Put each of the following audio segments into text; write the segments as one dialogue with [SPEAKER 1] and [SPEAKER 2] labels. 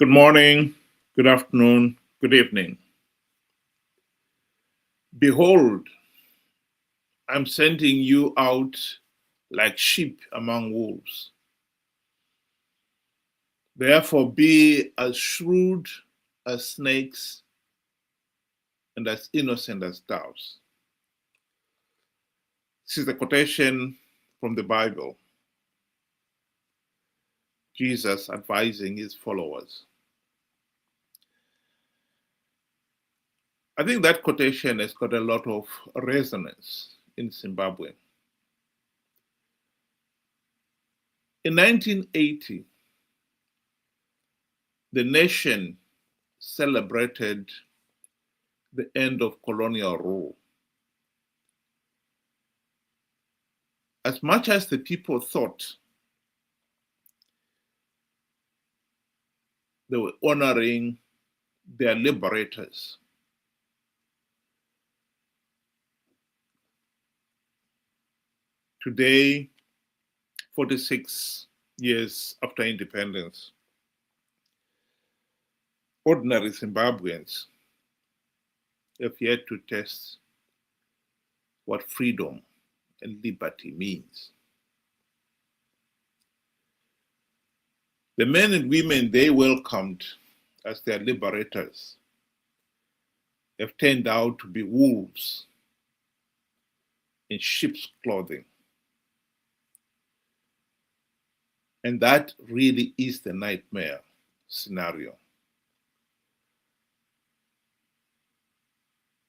[SPEAKER 1] Good morning, good afternoon, good evening. Behold, I'm sending you out like sheep among wolves. Therefore, be as shrewd as snakes and as innocent as doves. This is a quotation from the Bible, Jesus advising his followers. I think that quotation has got a lot of resonance in Zimbabwe. In 1980, the nation celebrated the end of colonial rule. As much as the people thought they were honoring their liberators, today, 46 years after independence, ordinary Zimbabweans have yet to test what freedom and liberty means. The men and women they welcomed as their liberators have turned out to be wolves in sheep's clothing. And that really is the nightmare scenario.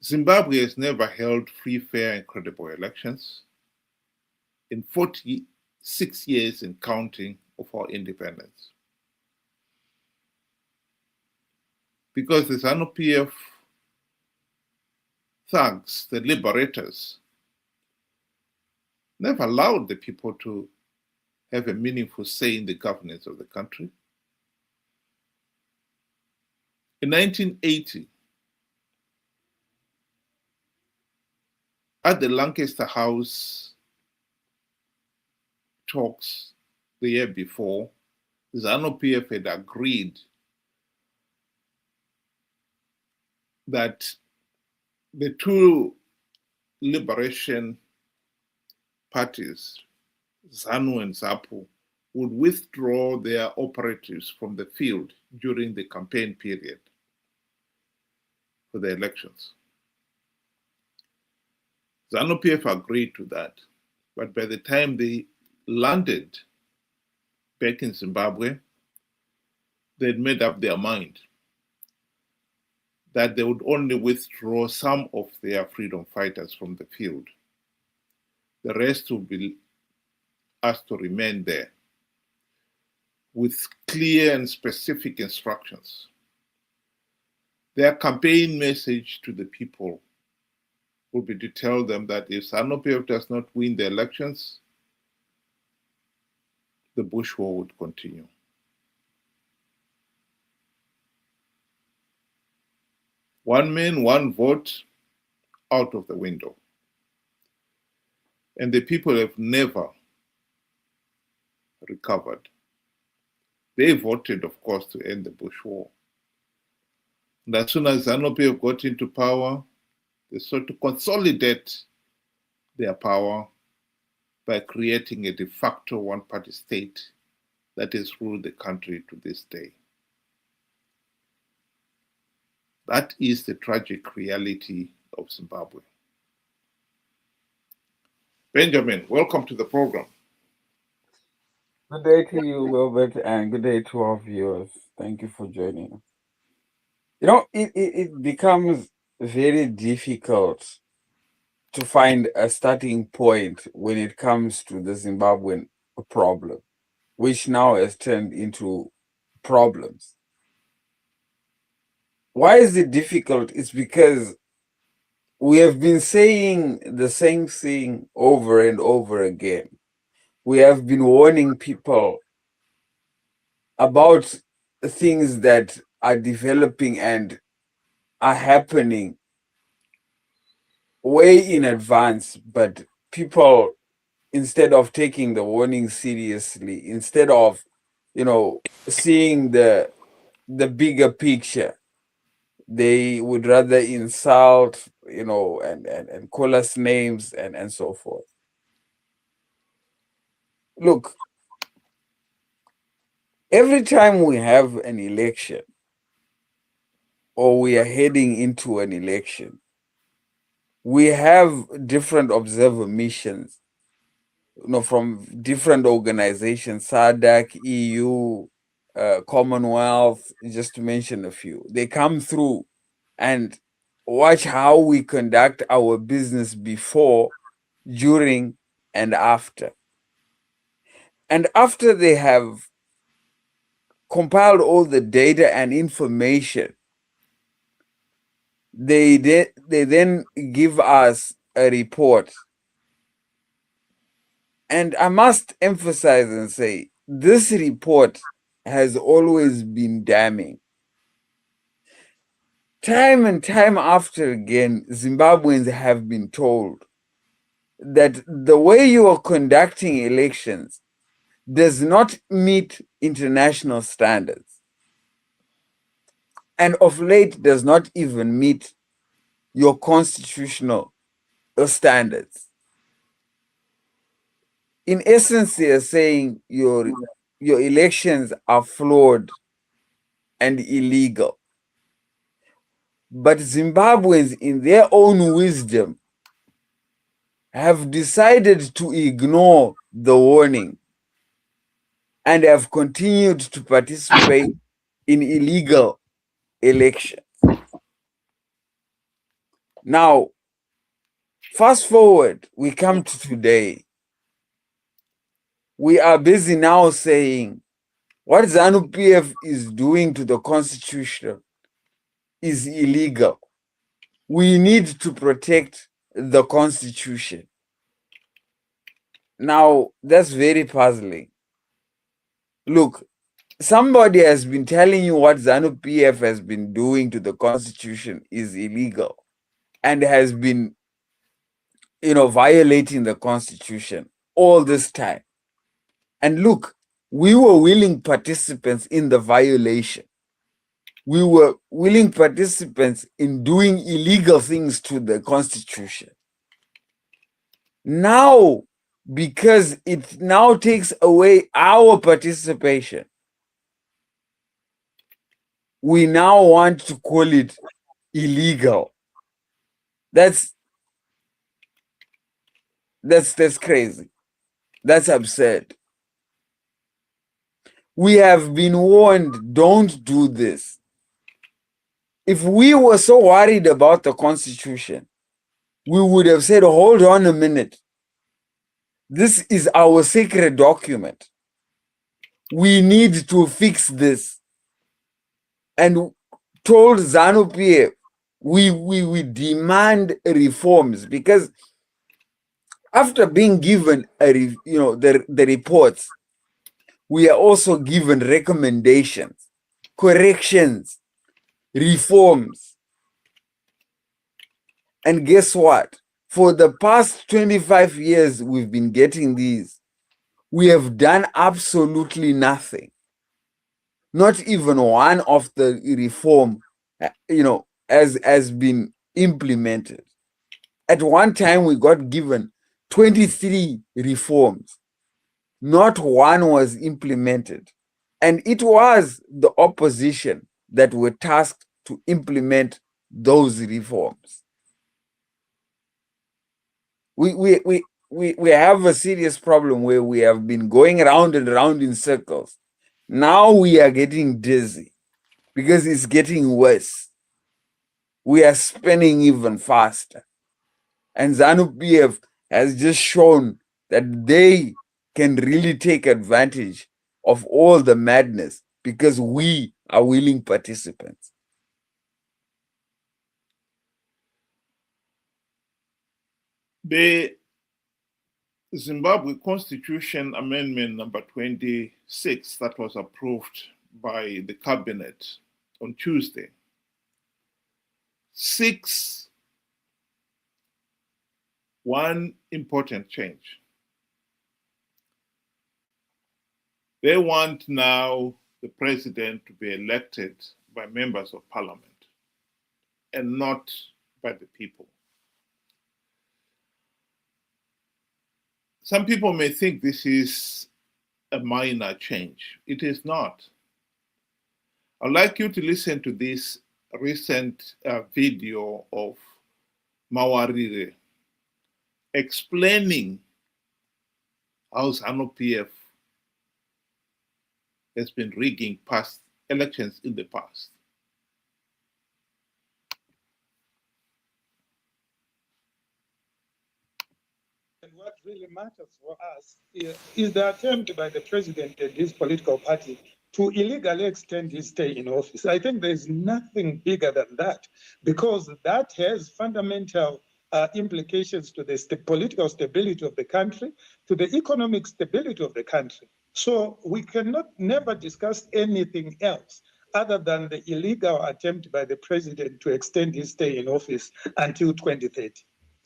[SPEAKER 1] Zimbabwe has never held free, fair, and credible elections in 46 years and counting of our independence. Because the Zanu PF thugs, the liberators, never allowed the people to have a meaningful say in the governance of the country. In 1980, at the Lancaster House talks the year before, Zanu PF had agreed that the two liberation parties, ZANU and ZAPU, would withdraw their operatives from the field during the campaign period for the elections. ZANU PF agreed to that, but by the time they landed back in Zimbabwe, they'd made up their mind that they would only withdraw some of their freedom fighters from the field. The rest would be asked to remain there with clear and specific instructions. Their campaign message to the people would be to tell them that if ZANU PF does not win the elections, the Bush war would continue. One man, one vote, out of the window. And the people have never recovered. They voted, of course, to end the Bush war. And as soon as ZANU PF got into power, they sought to consolidate their power by creating a de facto one-party state that has ruled the country to this day. That is the tragic reality of Zimbabwe. Benjamin, welcome to the program.
[SPEAKER 2] Good day to you, Wilbert, and good day to our viewers. Thank you for joining us. You know, it becomes very difficult to find a starting point when it comes to the Zimbabwean problem, which now has turned into problems. Why is it difficult? It's because we have been saying the same thing over and over again. We have been warning people about things that are developing and are happening way in advance, but people, instead of taking the warning seriously, instead of, seeing the the bigger picture. They would rather insult, and call us names and so forth. Look, every time we have an election or we are heading into an election, we have different observer missions, from different organizations, SADC, EU, Commonwealth, just to mention a few. They come through and watch how we conduct our business before, during, and after. And after they have compiled all the data and information, they then give us a report. And I must emphasize and say, this report has always been damning. Time and time after again, Zimbabweans have been told that the way you are conducting elections does not meet international standards, and of late does not even meet your constitutional standards. In essence, they are saying your elections are flawed and illegal. But Zimbabweans, in their own wisdom, have decided to ignore the warning and have continued to participate in illegal elections. Now, fast forward, we come to today. We are busy now saying what Zanu PF is doing to the Constitution is illegal. We need to protect the Constitution. Now, that's very puzzling. Look, somebody has been telling you what Zanu PF has been doing to the Constitution is illegal and has been, violating the Constitution all this time. And look, we were willing participants in the violation. We were willing participants in doing illegal things to the Constitution. Now, because it now takes away our participation, we now want to call it illegal. That's crazy. That's absurd. We have been warned, don't do this. If we were so worried about the Constitution, we would have said, hold on a minute. This is our sacred document. We need to fix this. And told Zanu PF, we demand reforms, because after being given the reports, we are also given recommendations, corrections, reforms. And guess what? For the past 25 years, we've been getting these. We have done absolutely nothing. Not even one of the reform, has been implemented. At one time, we got given 23 reforms. Not one was implemented. And it was the opposition that were tasked to implement those reforms. We have a serious problem where we have been going around and around in circles. Now we are getting dizzy because it's getting worse. We are spinning even faster. And Zanu PF has just shown that they can really take advantage of all the madness because we are willing participants.
[SPEAKER 1] The Zimbabwe Constitution Amendment number 26 that was approved by the cabinet on Tuesday seeks one important change. They want now the president to be elected by members of parliament and not by the people. Some people may think this is a minor change. It is not. I'd like you to listen to this recent video of Mawarire explaining how Zanu PF has been rigging past elections in the past.
[SPEAKER 3] And what really matters for us is the attempt by the president and his political party to illegally extend his stay in office. I think there's nothing bigger than that, because that has fundamental implications to the political stability of the country, to the economic stability of the country. So we cannot never discuss anything else other than the illegal attempt by the president to extend his stay in office until 2030.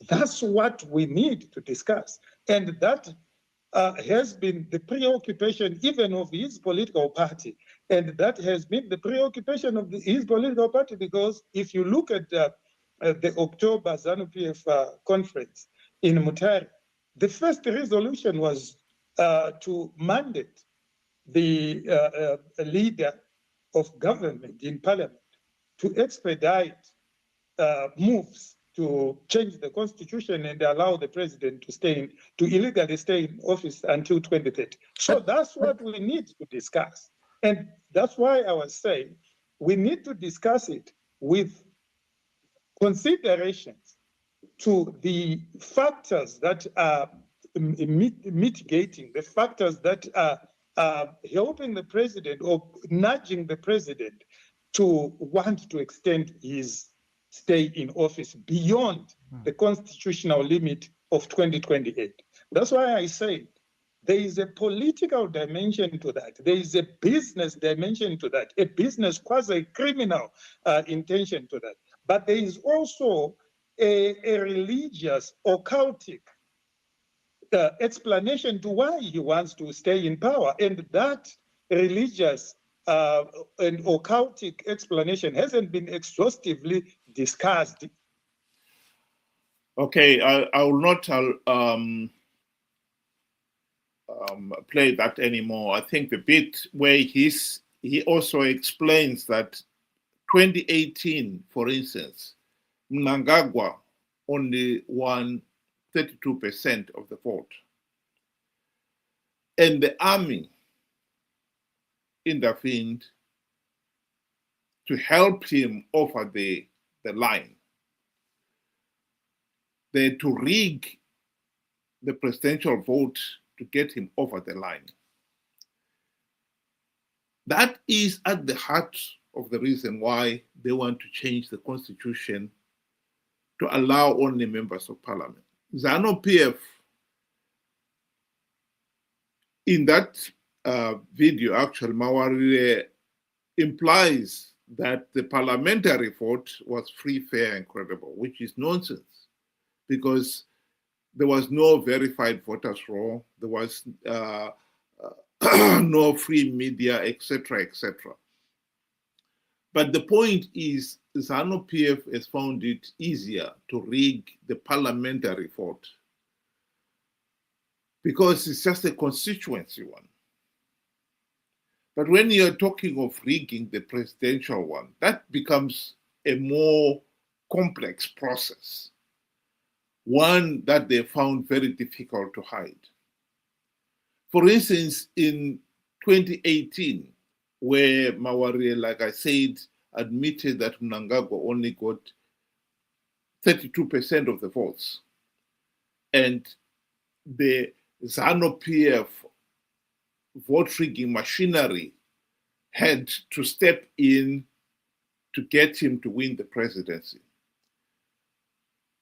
[SPEAKER 3] That's what we need to discuss. And that has been the preoccupation even of his political party. And that has been the preoccupation of his political party, because if you look at the October Zanu PF conference in Mutare, the first resolution was to mandate the leader of government in parliament to expedite moves to change the constitution and allow the president to illegally stay in office until 2030. So that's what we need to discuss. And that's why I was saying we need to discuss it with considerations to the factors that are mitigating, the factors that are helping the president or nudging the president to want to extend his stay in office beyond the constitutional limit of 2028. That's why I say there is a political dimension to that. There is a business dimension to that, a business quasi-criminal intention to that. But there is also a religious, occultic explanation to why he wants to stay in power. And that religious and occultic explanation hasn't been exhaustively discussed.
[SPEAKER 1] Okay, I will not play that anymore. I think the bit where he also explains that 2018, for instance, Mnangagwa only won 32% of the vote. And the army intervened to help him over the line. They had to rig the presidential vote to get him over the line. That is at the heart of the reason why they want to change the constitution to allow only members of parliament. Zanu PF, in that video, actually, Mawarire implies that the parliamentary vote was free, fair, and credible, which is nonsense, because there was no verified voters roll, there was no free media, etc., etc. But the point is, Zanu PF has found it easier to rig the parliamentary vote because it's just a constituency one. But when you're talking of rigging the presidential one, that becomes a more complex process, one that they found very difficult to hide. For instance, in 2018, where Mawarire, like I said, admitted that Mnangagwa only got 32% of the votes, and the Zanu PF vote rigging machinery had to step in to get him to win the presidency.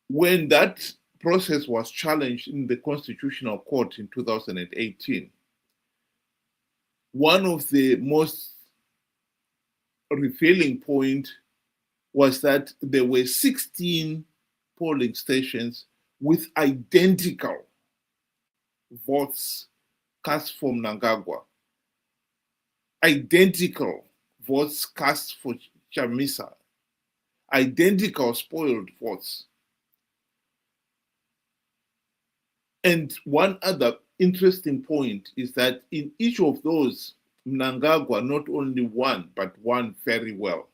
[SPEAKER 1] When that process was challenged in the Constitutional Court in 2018, one of the most revealing points was that there were 16 polling stations with identical votes cast for Mnangagwa. identical votes cast for Chamisa, identical spoiled votes. And one other interesting point is that in each of those, Mnangagwa not only won, but won very well.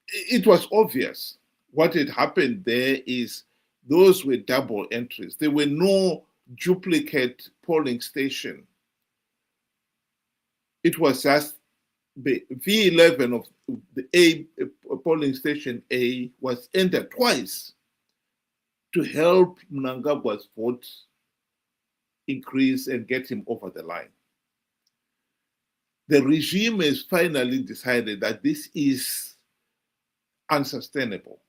[SPEAKER 1] It was obvious. What had happened there is those were double entries. There were no duplicate polling station. It was just the V11 of the A polling station A was entered twice to help Mnangagwa's vote increase and get him over the line. The regime has finally decided that this is unsustainable.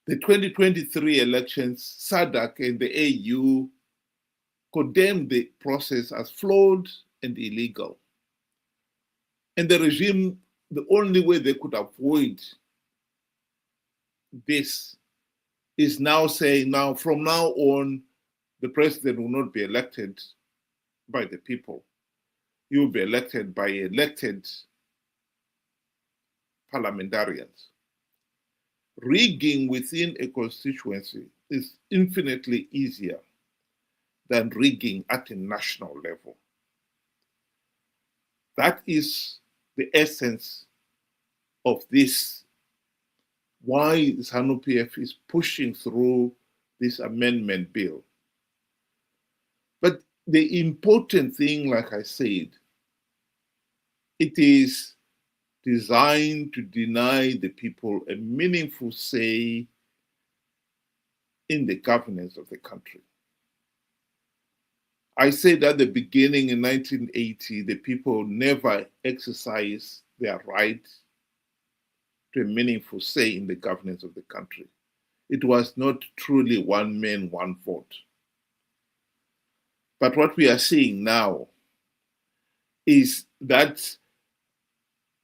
[SPEAKER 1] The 2023 elections, SADC and the AU condemned the process as flawed and illegal. And the regime, the only way they could avoid this is now saying, now from now on, the president will not be elected by the people. He will be elected by elected parliamentarians. Rigging within a constituency is infinitely easier than rigging at a national level. That is the essence of this, why Zanu PF is pushing through this amendment bill. But the important thing, like I said, it is designed to deny the people a meaningful say in the governance of the country. I said at the beginning in 1980, the people never exercised their right to a meaningful say in the governance of the country. It was not truly one man, one vote. But what we are seeing now is that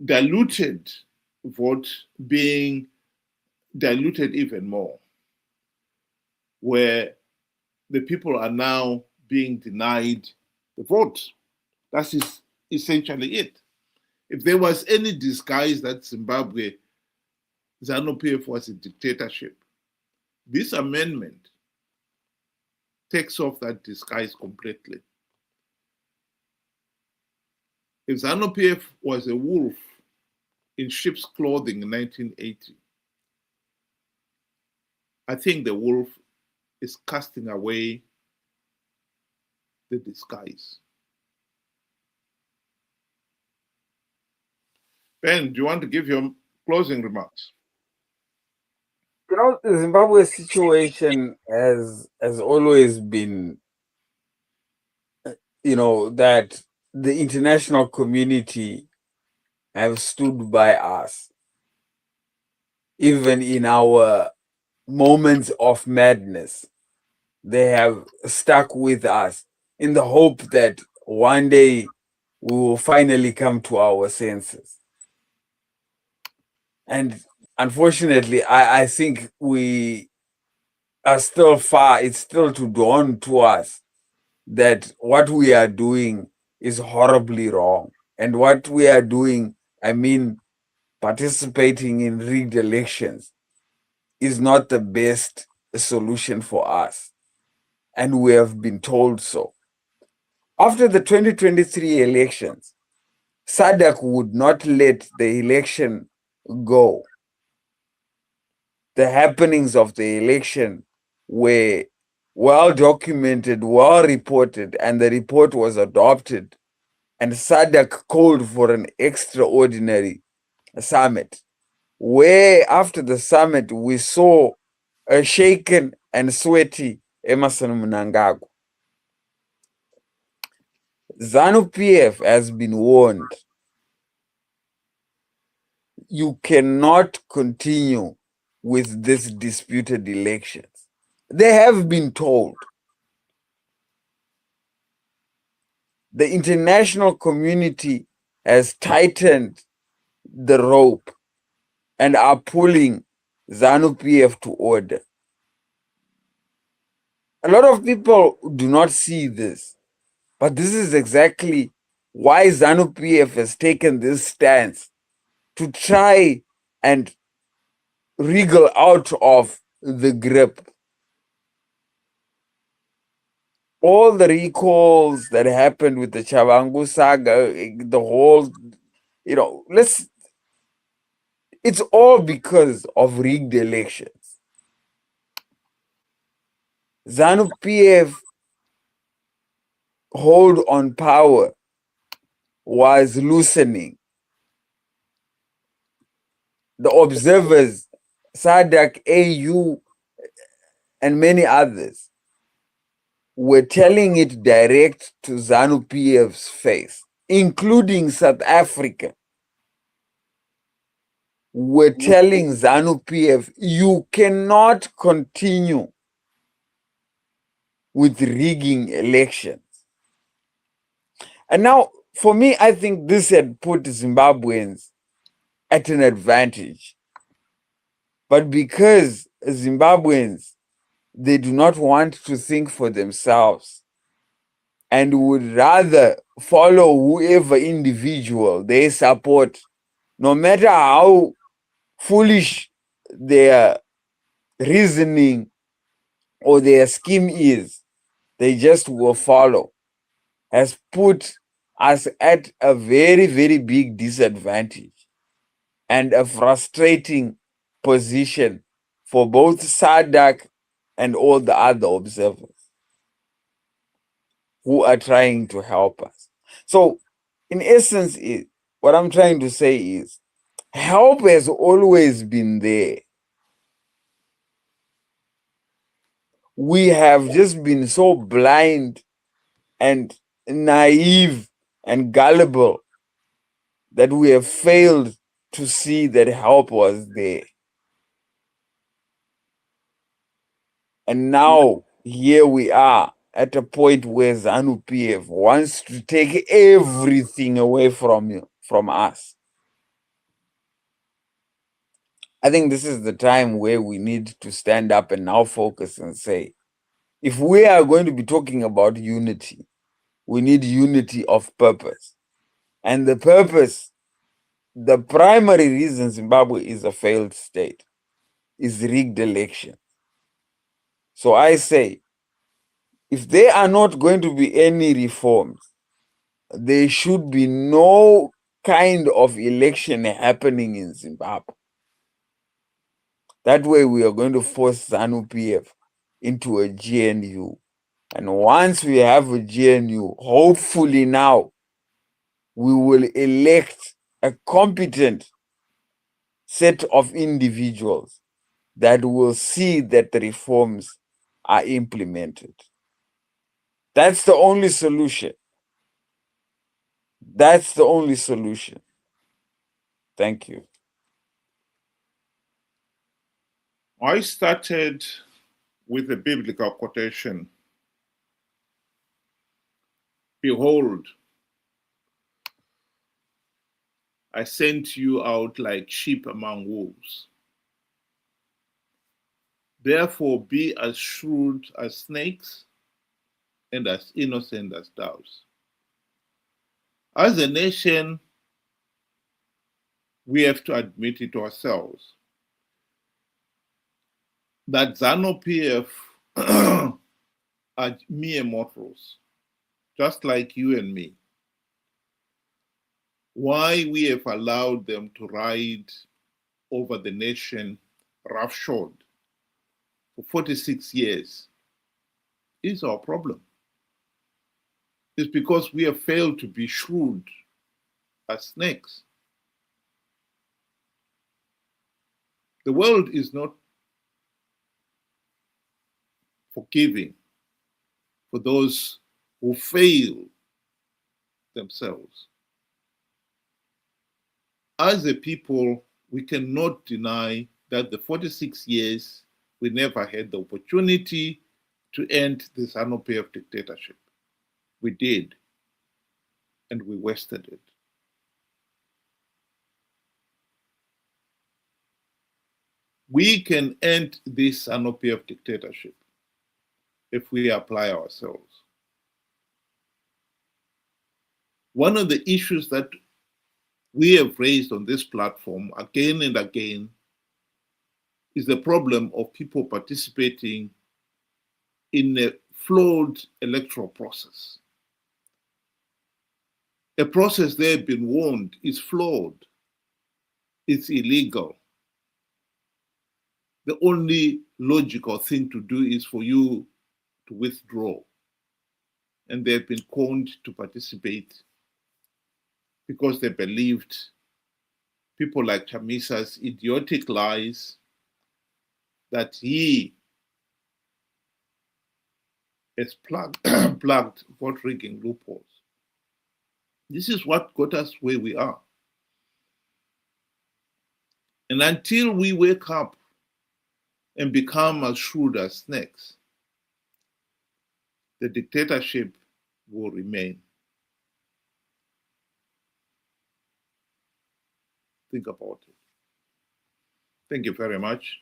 [SPEAKER 1] diluted vote being diluted even more, where the people are now being denied the vote. That is essentially it. If there was any disguise that Zimbabwe, Zanu PF was a dictatorship, this amendment takes off that disguise completely. If Zanu PF was a wolf in sheep's clothing in 1980, I think the wolf is casting away the disguise. Ben, do you want to give your closing remarks?
[SPEAKER 2] You know, the Zimbabwe situation has always been, you know, that the international community have stood by us, even in our moments of madness. They have stuck with us in the hope that one day we will finally come to our senses. And unfortunately, I think we are still far. It's still to dawn to us that what we are doing is horribly wrong. And what we are doing, I mean, participating in rigged elections, is not the best solution for us. And we have been told so. After the 2023 elections, SADC would not let the election go. The happenings of the election were well documented, well reported, and the report was adopted. And SADC called for an extraordinary summit, where after the summit we saw a shaken and sweaty Emerson Mnangagwa. Zanu PF has been warned. You cannot continue with these disputed elections. They have been told. The international community has tightened the rope and are pulling Zanu PF to order. A lot of people do not see this, but this is exactly why Zanu PF has taken this stance to try and wriggle out of the grip. All the recalls that happened with the Chavangu saga, the whole, it's all because of rigged elections. Zanu PF hold on power was loosening. The observers, SADC, AU, and many others were telling it direct to Zanu PF's face, including South Africa, were telling Zanu PF, you cannot continue with rigging elections. And now, for me, I think this had put Zimbabweans at an advantage. But because Zimbabweans, they do not want to think for themselves and would rather follow whoever individual they support, no matter how foolish their reasoning or their scheme is, they just will follow, has put us at a very, very big disadvantage and a frustrating position for both SADC and all the other observers who are trying to help us. So, in essence, what I'm trying to say is help has always been there. We have just been so blind and naive and gullible that we have failed to see that help was there. And now, here we are at a point where Zanu PF wants to take everything away from us. I think this is the time where we need to stand up and now focus and say, if we are going to be talking about unity, we need unity of purpose. And the purpose, the primary reason Zimbabwe is a failed state is rigged election. So I say, if there are not going to be any reforms, there should be no kind of election happening in Zimbabwe. That way we are going to force Zanu PF into a GNU. And once we have a GNU, hopefully now, we will elect a competent set of individuals that will see that the reforms are implemented. That's the only solution. That's the only solution. Thank you.
[SPEAKER 1] I started with a biblical quotation. Behold, I sent you out like sheep among wolves. Therefore, be as shrewd as snakes and as innocent as doves. As a nation, we have to admit it to ourselves that Zanu PF are mere mortals, just like you and me. Why we have allowed them to ride over the nation roughshod for 46 years is our problem. It's because we have failed to be shrewd as snakes. The world is not forgiving for those who fail themselves. As a people, we cannot deny that the 46 years we never had the opportunity to end the Zanu PF dictatorship. We did, and we wasted it. We can end this Zanu PF dictatorship if we apply ourselves. One of the issues that we have raised on this platform again and again is the problem of people participating in a flawed electoral process. A process they have been warned is flawed, it's illegal. The only logical thing to do is for you to withdraw. And they have been conned to participate because they believed people like Chamisa's idiotic lies that he has plugged vote rigging loopholes. This is what got us where we are. And until we wake up and become as shrewd as snakes, the dictatorship will remain. Think about it. Thank you very much.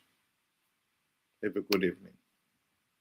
[SPEAKER 1] Have a good evening.